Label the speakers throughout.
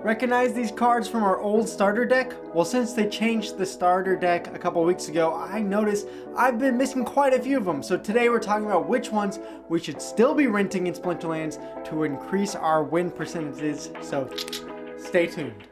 Speaker 1: Recognize these cards from our old starter deck? Well, since they changed the starter deck a couple weeks ago, I noticed I've been missing quite a few of them. So today we're talking about which ones we should still be renting in Splinterlands to increase our win percentages. So stay tuned.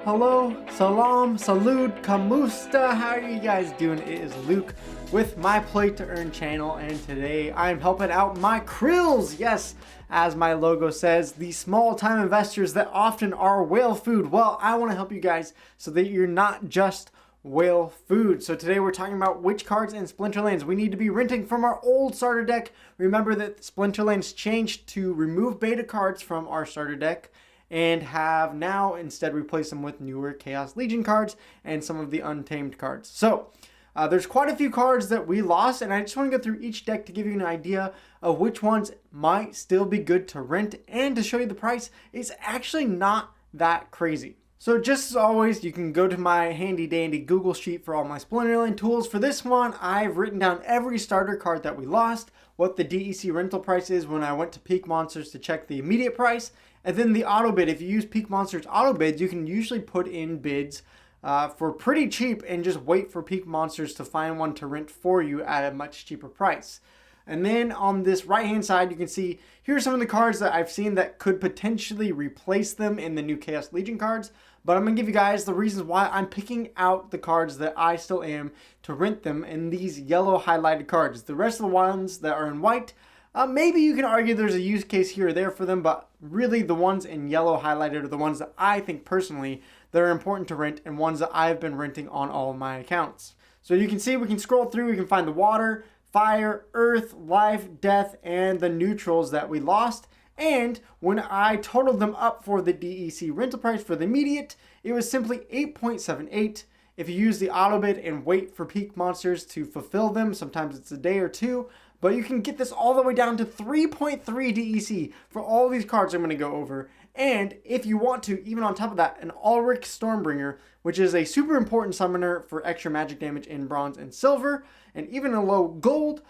Speaker 1: Hello, salam, salud, kamusta, how are you guys doing? It is Luke with my Play to Earn channel, and today I'm helping out my krills. Yes, as my logo says, the small time investors that often are whale food. Well, I want to help you guys so that you're not just whale food. So today we're talking about which cards in Splinterlands we need to be renting from our old starter deck. Remember that Splinterlands changed to remove beta cards from our starter deck and have now instead replaced them with newer Chaos Legion cards and some of the Untamed cards. So there's quite a few cards that we lost, and I just want to go through each deck to give you an idea of which ones might still be good to rent, and to show you the price. It's actually not that crazy. So just as always, you can go to my handy dandy Google sheet for all my Splinterland tools. For this one, I've written down every starter card that we lost, what the DEC rental price is when I went to Peakmonsters to check the immediate price, and then the auto bid. If you use Peakmonsters auto bids, you can usually put in bids for pretty cheap and just wait for Peakmonsters to find one to rent for you at a much cheaper price. And then on this right hand side, you can see here are some of the cards that I've seen that could potentially replace them in the new Chaos Legion cards. But I'm going to give you guys the reasons why I'm picking out the cards that I still am to rent them in these yellow highlighted cards. The rest of the ones that are in white, maybe you can argue there's a use case here or there for them, but really the ones in yellow highlighted are the ones that I think personally that are important to rent, and ones that I've been renting on all of my accounts. So you can see, we can scroll through, we can find the water, fire, earth, life, death, and the neutrals that we lost. And when I totaled them up for the DEC rental price for the immediate, it was simply 8.78. If you use the auto bid and wait for Peakmonsters to fulfill them, sometimes it's a day or two, but you can get this all the way down to 3.3 DEC for all these cards I'm going to go over. And if you want to, even on top of that, an Ulric Stormbringer, which is a super important summoner for extra magic damage in bronze and silver, and even a low gold,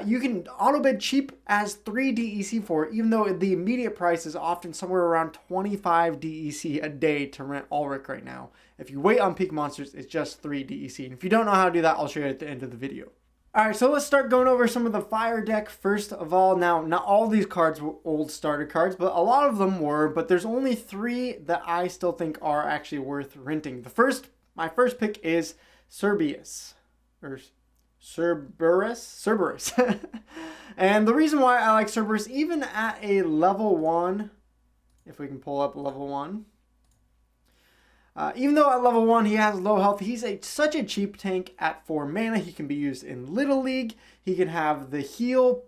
Speaker 1: you can auto bid cheap as 3 DEC for it, even though the immediate price is often somewhere around 25 DEC a day to rent Ulric right now. If you wait on Peakmonsters, it's just 3 DEC. And if you don't know how to do that, I'll show you at the end of the video. Alright, so let's start going over some of the fire deck first of all. Now, not all these cards were old starter cards, but a lot of them were, but there's only 3 that I still think are actually worth renting. My first pick is Cerberus. And the reason why I like Cerberus, even at a level 1, if we can pull up level 1, even though at level 1 he has low health, he's such a cheap tank at 4 mana. He can be used in Little League. He can have the heal,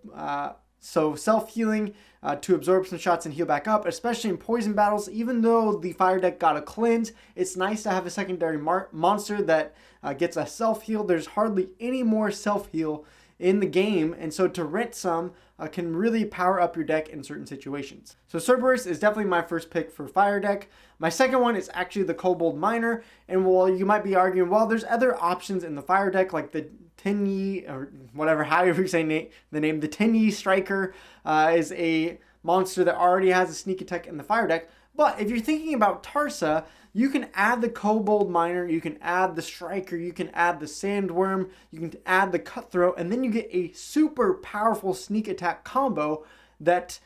Speaker 1: so self-healing to absorb some shots and heal back up, especially in poison battles. Even though the fire deck got a cleanse, it's nice to have a secondary monster that gets a self-heal. There's hardly any more self-heal in the game, and so to rent some can really power up your deck in certain situations. So Cerberus is definitely my first pick for fire deck. My second one is actually the Kobold Miner, and while you might be arguing, well, there's other options in the fire deck like the Tenyi, or whatever, however you say the name, the Tenyi Striker is a monster that already has a sneak attack in the fire deck. But if you're thinking about Tarsa, you can add the Kobold Miner, you can add the Striker, you can add the Sandworm, you can add the Cutthroat, and then you get a super powerful sneak attack combo that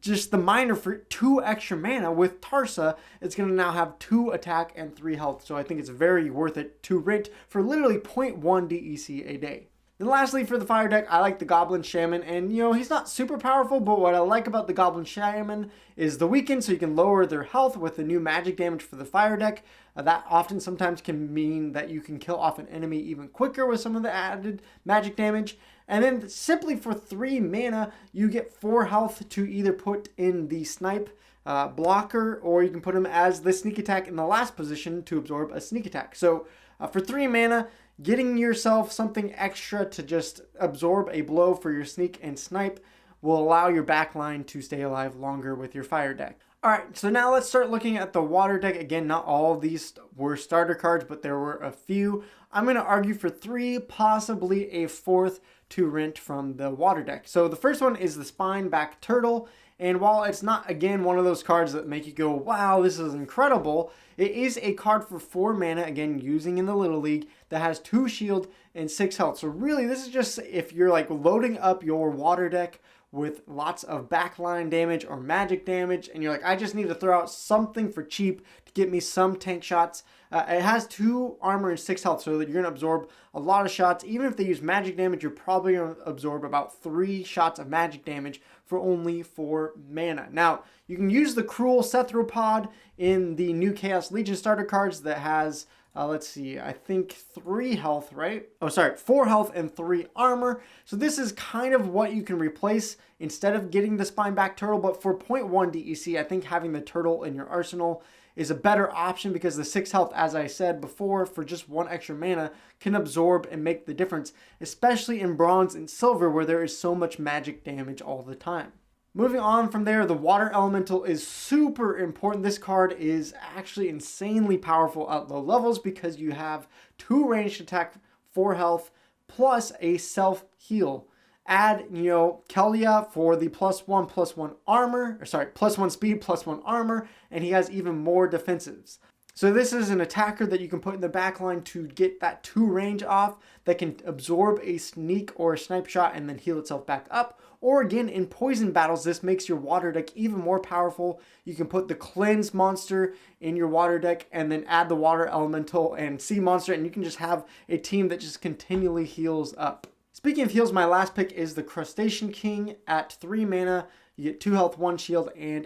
Speaker 1: just the Miner for 2 extra mana. With Tarsa, it's going to now have 2 attack and 3 health, so I think it's very worth it to rent for literally 0.1 DEC a day. Then lastly, for the fire deck, I like the Goblin Shaman, and he's not super powerful, but what I like about the Goblin Shaman is the weaken, so you can lower their health with the new magic damage for the fire deck. That often sometimes can mean that you can kill off an enemy even quicker with some of the added magic damage. And then simply for 3 mana, you get 4 health to either put in the snipe blocker, or you can put him as the sneak attack in the last position to absorb a sneak attack. So for 3 mana, getting yourself something extra to just absorb a blow for your sneak and snipe will allow your backline to stay alive longer with your fire deck. Alright, so now let's start looking at the water deck. Again, not all of these were starter cards, but there were a few. I'm going to argue for 3, possibly a 4th, to rent from the water deck. So the first one is the Spineback Turtle. And while it's not, again, one of those cards that make you go, wow, this is incredible, it is a card for 4 mana, again, using in the Little League, that has 2 shield and 6 health. So really, this is just if you're like loading up your water deck with lots of backline damage or magic damage, and you're like, I just need to throw out something for cheap to get me some tank shots. It has 2 armor and 6 health, so that you're going to absorb a lot of shots. Even if they use magic damage, you're probably going to absorb about 3 shots of magic damage for only 4 mana. Now, you can use the Cruel Cethropod in the new Chaos Legion starter cards that has, let's see, I think 3 health, right? Oh, sorry, 4 health and 3 armor. So this is kind of what you can replace instead of getting the Spineback Turtle. But for 0.1 DEC, I think having the turtle in your arsenal is a better option, because the 6 health, as I said before, for just 1 extra mana can absorb and make the difference, especially in bronze and silver where there is so much magic damage all the time. Moving on from there, the Water Elemental is super important. This card is actually insanely powerful at low levels because you have 2 ranged attack, 4 health, plus a self-heal. Add, Kelia for the +1/+1 armor, or sorry, +1 speed, +1 armor, and he has even more defensives. So this is an attacker that you can put in the backline to get that 2 range off that can absorb a sneak or a snipe shot and then heal itself back up. Or again, in poison battles, this makes your water deck even more powerful. You can put the Cleanse monster in your water deck and then add the Water Elemental and Sea monster, and you can just have a team that just continually heals up. Speaking of heals, my last pick is the Crustacean King at 3 mana. You get 2 health, 1 shield, and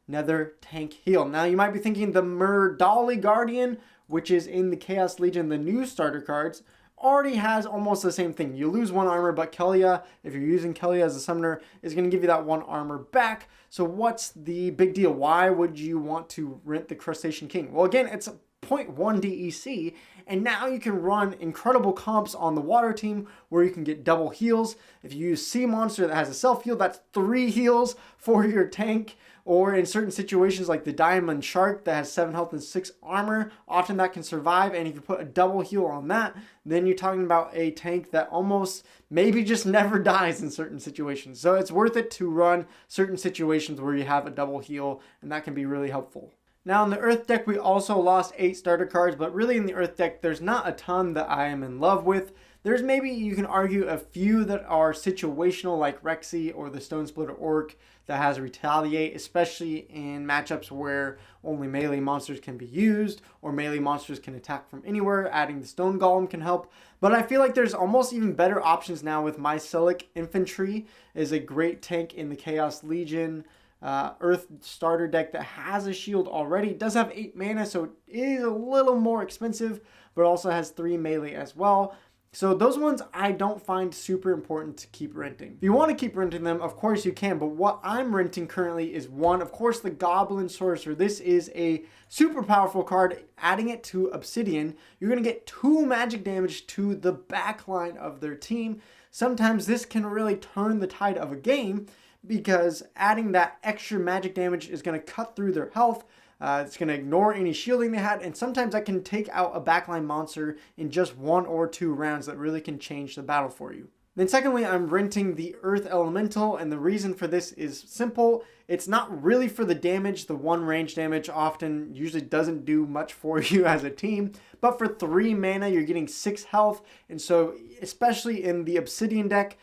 Speaker 1: another tank heal. Now you might be thinking the Murdali Guardian, which is in the Chaos Legion, the new starter cards, already has almost the same thing. You lose 1 armor, but Kelia, if you're using Kelia as a summoner, is going to give you that 1 armor back. So what's the big deal? Why would you want to rent the Crustacean King? Well, again, it's 0.1 DEC, and now you can run incredible comps on the water team where you can get double heals. If you use Sea Monster that has a self-heal, that's 3 heals for your tank. Or in certain situations like the Diamond Shark that has 7 health and 6 armor, often that can survive, and if you put a double heal on that, then you're talking about a tank that almost maybe just never dies in certain situations. So it's worth it to run certain situations where you have a double heal, and that can be really helpful. Now in the Earth deck, we also lost 8 starter cards, but really in the Earth deck, there's not a ton that I am in love with. There's maybe, you can argue, a few that are situational, like Rexy or the Stone Splitter Orc that has Retaliate, especially in matchups where only melee monsters can be used, or melee monsters can attack from anywhere. Adding the Stone Golem can help. But I feel like there's almost even better options now with Mycelic Infantry is a great tank in the Chaos Legion Earth starter deck that has a shield already. It does have 8 mana, so it is a little more expensive, but also has 3 melee as well. So those ones I don't find super important to keep renting. If you want to keep renting them, of course you can, but what I'm renting currently is one, of course, the Goblin Sorcerer. This is a super powerful card. Adding it to Obsidian, you're going to get 2 magic damage to the backline of their team. Sometimes this can really turn the tide of a game, because adding that extra magic damage is going to cut through their health. It's going to ignore any shielding they had, and sometimes that can take out a backline monster in just 1 or 2 rounds that really can change the battle for you. Then secondly, I'm renting the Earth Elemental, and the reason for this is simple. It's not really for the damage. The 1 range damage often usually doesn't do much for you as a team, but for 3 mana, you're getting 6 health, and so especially in the Obsidian deck,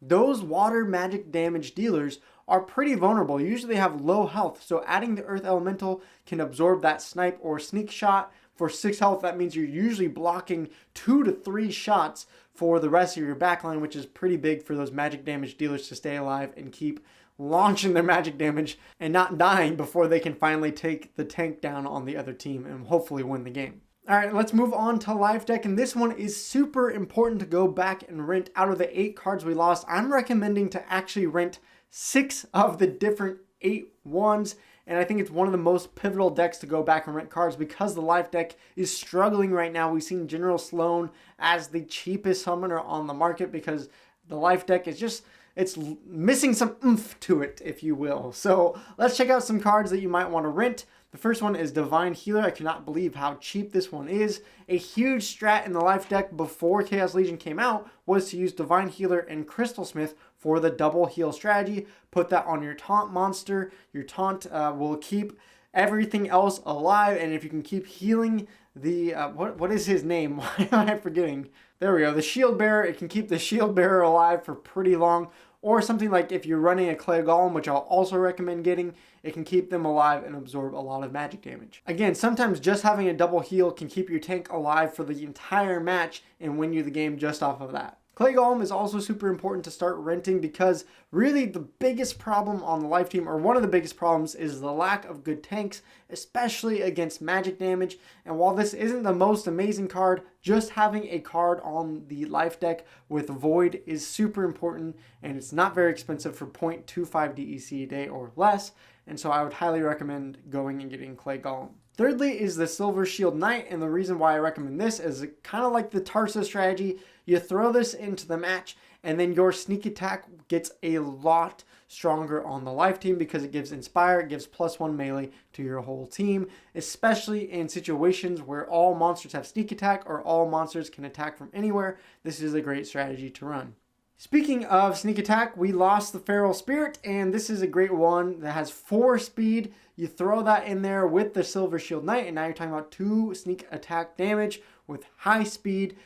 Speaker 1: those water magic damage dealers are pretty vulnerable. Usually they have low health, so adding the Earth Elemental can absorb that snipe or sneak shot. For 6 health, that means you're usually blocking 2 to 3 shots for the rest of your backline, which is pretty big for those magic damage dealers to stay alive and keep launching their magic damage and not dying before they can finally take the tank down on the other team and hopefully win the game. All right, let's move on to life deck, and this one is super important to go back and rent. Out of the 8 cards we lost, I'm recommending to actually rent 6 of the different 8 ones, and I think it's one of the most pivotal decks to go back and rent cards because the life deck is struggling right now. We've seen General Sloan as the cheapest summoner on the market because the life deck is just, it's missing some oomph to it, if you will. So let's check out some cards that you might want to rent. The first one is Divine Healer. I cannot believe how cheap this one is. A huge strat in the life deck before Chaos Legion came out was to use Divine Healer and Crystal Smith for the double heal strategy. Put that on your taunt monster. Your taunt will keep everything else alive, and if you can keep healing the what is his name? Why am I forgetting? There we go. The Shield Bearer. It can keep the Shield Bearer alive for pretty long. Or something like if you're running a Clay Golem, which I'll also recommend getting, it can keep them alive and absorb a lot of magic damage. Again, sometimes just having a double heal can keep your tank alive for the entire match and win you the game just off of that. Clay Golem is also super important to start renting because really the biggest problem on the life team, or one of the biggest problems, is the lack of good tanks, especially against magic damage. And while this isn't the most amazing card, just having a card on the life deck with Void is super important, and it's not very expensive for 0.25 DEC a day or less. And so I would highly recommend going and getting Clay Golem. Thirdly is the Silver Shield Knight, and the reason why I recommend this is kind of like the Tarsa strategy. You throw this into the match, and then your sneak attack gets a lot stronger on the life team because it gives Inspire, it gives +1 melee to your whole team, especially in situations where all monsters have sneak attack or all monsters can attack from anywhere. This is a great strategy to run. Speaking of sneak attack, we lost the Feral Spirit, and this is a great one that has 4 speed. You throw that in there with the Silver Shield Knight, and now you're talking about 2 sneak attack damage with high speed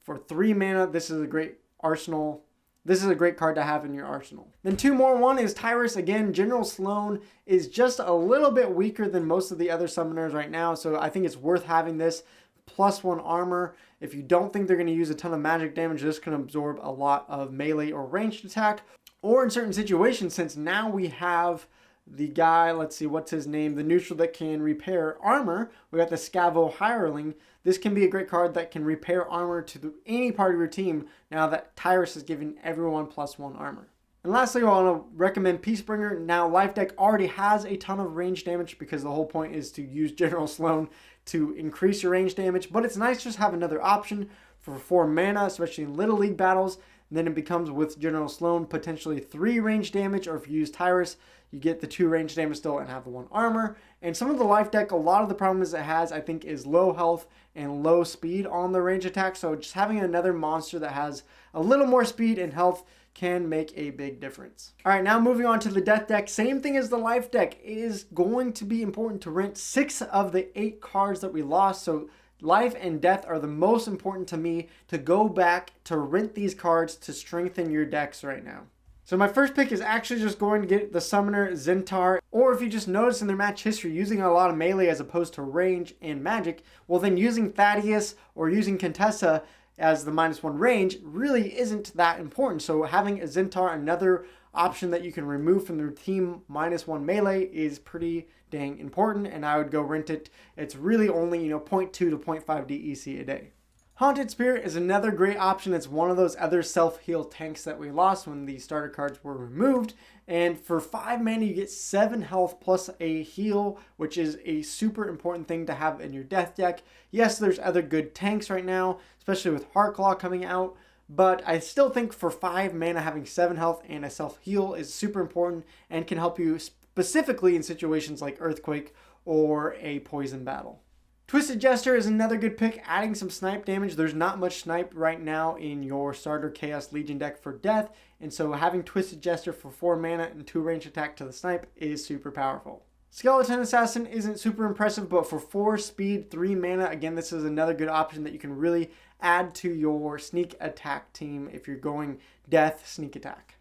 Speaker 1: for 3 mana. This is a great arsenal. This is a great card to have in your arsenal. Then 2 more. One is Tyrus. Again, General Sloan is just a little bit weaker than most of the other summoners right now, so I think it's worth having this. +1 armor. If you don't think they're going to use a ton of magic damage, this can absorb a lot of melee or ranged attack. Or in certain situations, since now we have the guy, let's see, what's his name? The neutral that can repair armor. We got the Scavo Hireling. This can be a great card that can repair armor to any part of your team now that Tyrus is giving everyone +1 armor. And lastly, I want to recommend Peacebringer. Now, life deck already has a ton of range damage because the whole point is to use General Sloan to increase your range damage, but it's nice just to have another option for 4 mana, especially in Little League battles. And then it becomes, with General Sloan, potentially 3 range damage, or if you use Tyrus, you get the 2 range damage still and have the 1 armor. And some of the life deck, a lot of the problems it has, I think, is low health and low speed on the range attack. So just having another monster that has a little more speed and health can make a big difference. All right, now moving on to the death deck. Same thing as the life deck. It is going to be important to rent 6 of the 8 cards that we lost. So life and death are the most important to me to go back to rent these cards to strengthen your decks right now. So my first pick is actually just going to get the summoner Centaur, or if you just notice in their match history using a lot of melee as opposed to range and magic, well then using Thaddeus or using Contessa as the -1 range really isn't that important. So having a Centaur, another option that you can remove from their team -1 melee, is pretty dang important, and I would go rent it. It's really only 0.2 to 0.5 DEC a day. Haunted Spirit is another great option. It's one of those other self-heal tanks that we lost when the starter cards were removed. And for 5 mana, you get 7 health plus a heal, which is a super important thing to have in your death deck. Yes, there's other good tanks right now, especially with Heartclaw coming out. But I still think for 5 mana, having 7 health and a self-heal is super important and can help you specifically in situations like Earthquake or a poison battle. Twisted Jester is another good pick, adding some snipe damage. There's not much snipe right now in your starter Chaos Legion deck for death, and so having Twisted Jester for 4 mana and 2 range attack to the snipe is super powerful. Skeleton Assassin isn't super impressive, but for 4 speed, 3 mana, again, this is another good option that you can really add to your sneak attack team if you're going death sneak attack.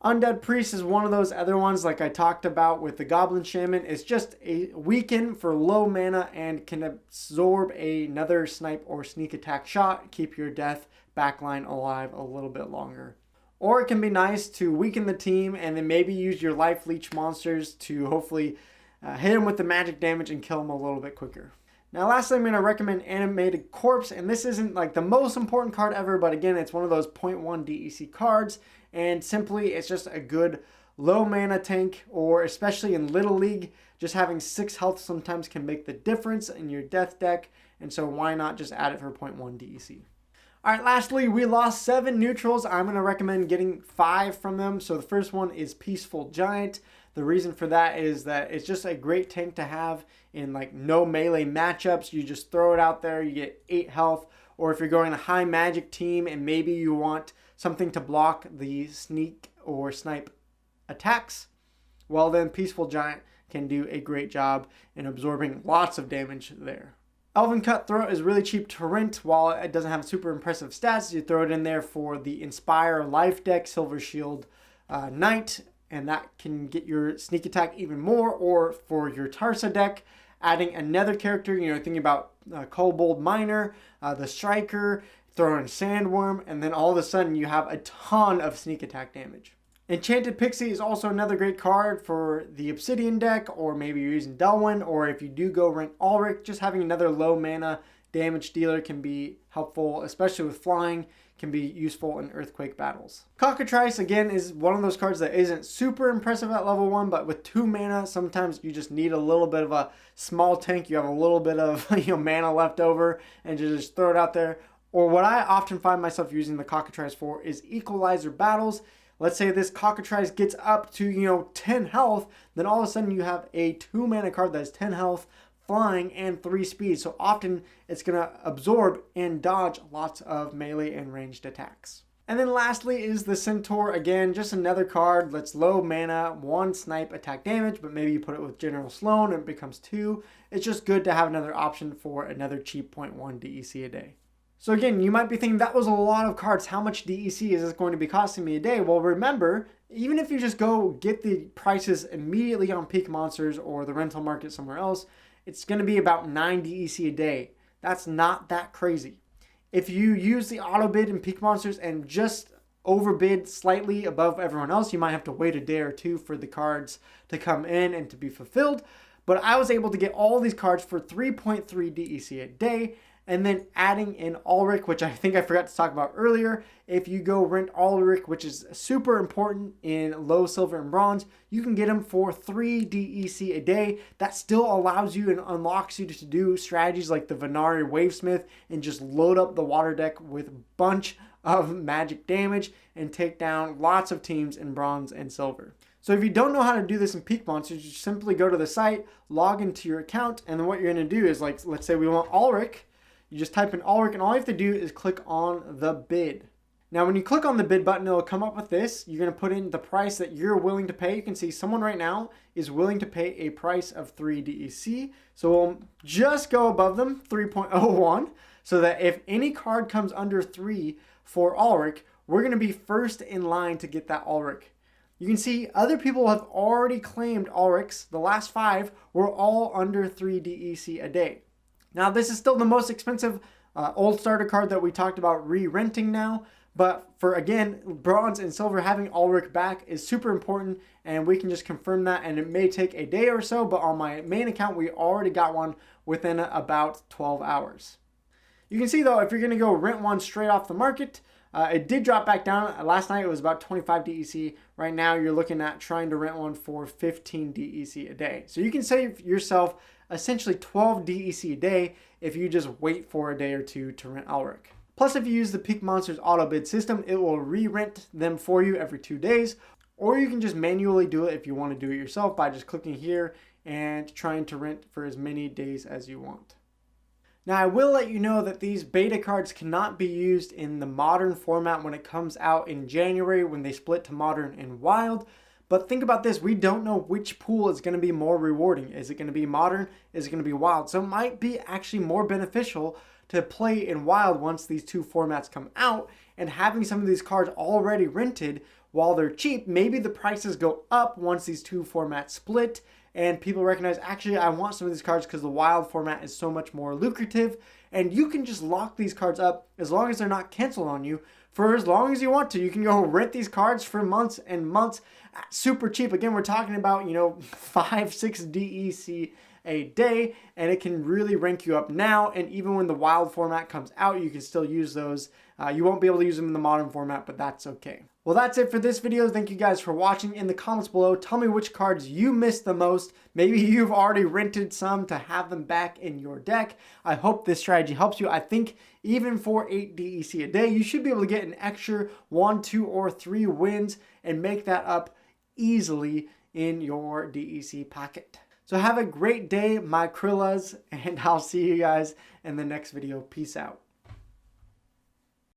Speaker 1: Undead Priest is one of those other ones like I talked about with the Goblin Shaman. It's just a weaken for low mana and can absorb another snipe or sneak attack shot, keep your death backline alive a little bit longer. Or it can be nice to weaken the team and then maybe use your life leech monsters to hopefully hit them with the magic damage and kill them a little bit quicker. Now lastly, I'm going to recommend Animated Corpse, and this isn't like the most important card ever, but again, it's one of those 0.1 DEC cards, and simply it's just a good low mana tank, or especially in Little League, just having 6 health sometimes can make the difference in your death deck, and so why not just add it for 0.1 DEC. All right, lastly, we lost 7 neutrals. I'm going to recommend getting 5 from them. So the first one is Peaceful Giant. The reason for that is that it's just a great tank to have in like no melee matchups. You just throw it out there, you get 8 health. Or if you're going a high magic team and maybe you want something to block the sneak or snipe attacks, well then Peaceful Giant can do a great job in absorbing lots of damage there. Elven Cutthroat is really cheap to rent. While it doesn't have super impressive stats, you throw it in there for the Inspire Life deck, Silver Shield Knight, and that can get your sneak attack even more. Or for your Tarsa deck, adding another character, thinking about Kobold Miner, the Striker, throw in Sandworm, and then all of a sudden you have a ton of sneak attack damage. Enchanted Pixie is also another great card for the Obsidian deck, or maybe you're using Delwyn, or if you do go rent Ulric, just having another low mana damage dealer can be helpful, especially with flying, can be useful in Earthquake battles. Cockatrice, again, is one of those cards that isn't super impressive at level 1, but with 2 mana, sometimes you just need a little bit of a small tank. You have a little bit of mana left over, and you just throw it out there. Or what I often find myself using the Cockatrice for is Equalizer battles. Let's say this Cockatrice gets up to, 10 health, then all of a sudden you have a 2 mana card that has 10 health, flying, and 3 speed. So often it's going to absorb and dodge lots of melee and ranged attacks. And then lastly is the Centaur. Again, just another card that's low mana, 1 snipe attack damage, but maybe you put it with General Sloan and it becomes 2. It's just good to have another option for another cheap 0.1 DEC a day. So again, you might be thinking, that was a lot of cards. How much DEC is this going to be costing me a day? Well, remember, even if you just go get the prices immediately on Peakmonsters or the rental market somewhere else, it's going to be about 9 DEC a day. That's not that crazy. If you use the autobid in Peakmonsters and just overbid slightly above everyone else, you might have to wait a day or 2 for the cards to come in and to be fulfilled. But I was able to get all these cards for 3.3 DEC a day. And then adding in Ulric, which I think I forgot to talk about earlier. If you go rent Ulric, which is super important in low silver and bronze, you can get them for 3 DEC a day. That still allows you and unlocks you to do strategies like the Venari Wavesmith and just load up the water deck with a bunch of magic damage and take down lots of teams in bronze and silver. So if you don't know how to do this in Peakmonsters, you simply go to the site, log into your account, and then what you're going to do is, like, let's say we want Ulric. You just type in Ulric, and all you have to do is click on the bid. Now, when you click on the bid button, it'll come up with this. You're going to put in the price that you're willing to pay. You can see someone right now is willing to pay a price of 3 DEC. So we'll just go above them, 3.01, so that if any card comes under 3 for Ulric, we're going to be first in line to get that Ulric. You can see other people have already claimed Ulrics. The last 5 were all under 3 DEC a day. Now, this is still the most expensive old starter card that we talked about re-renting now. But for, again, bronze and silver, having Ulric back is super important. And we can just confirm that. And it may take a day or so. But on my main account, we already got one within about 12 hours. You can see, though, if you're going to go rent one straight off the market, it did drop back down. Last night, it was about 25 DEC. Right now, you're looking at trying to rent one for 15 DEC a day. So you can save yourself essentially 12 DEC a day if you just wait for a day or 2 to rent Ulric. Plus, if you use the Peakmonsters auto bid system, it will re-rent them for you every 2 days. Or you can just manually do it if you want to do it yourself by just clicking here and trying to rent for as many days as you want. Now, I will let you know that these beta cards cannot be used in the modern format when it comes out in January when they split to modern and wild. But think about this, we don't know which pool is going to be more rewarding. Is it going to be modern? Is it going to be wild? So it might be actually more beneficial to play in wild once these 2 formats come out, and having some of these cards already rented while they're cheap. Maybe the prices go up once these 2 formats split and people recognize, actually, I want some of these cards because the wild format is so much more lucrative. And you can just lock these cards up as long as they're not canceled on you for as long as you want to. You can go rent these cards for months and months, super cheap. Again, we're talking about, 5-6 DEC a day, and it can really rank you up now. And even when the wild format comes out, you can still use those. You won't be able to use them in the modern format, but that's okay. Well, that's it for this video. Thank you guys for watching. In the comments below, tell me which cards you missed the most. Maybe you've already rented some to have them back in your deck. I hope this strategy helps you. I think even for 8 DEC a day, you should be able to get an extra 1, 2, or 3 wins and make that up easily in your DEC pocket. So have a great day, my Krillas, and I'll see you guys in the next video. Peace out.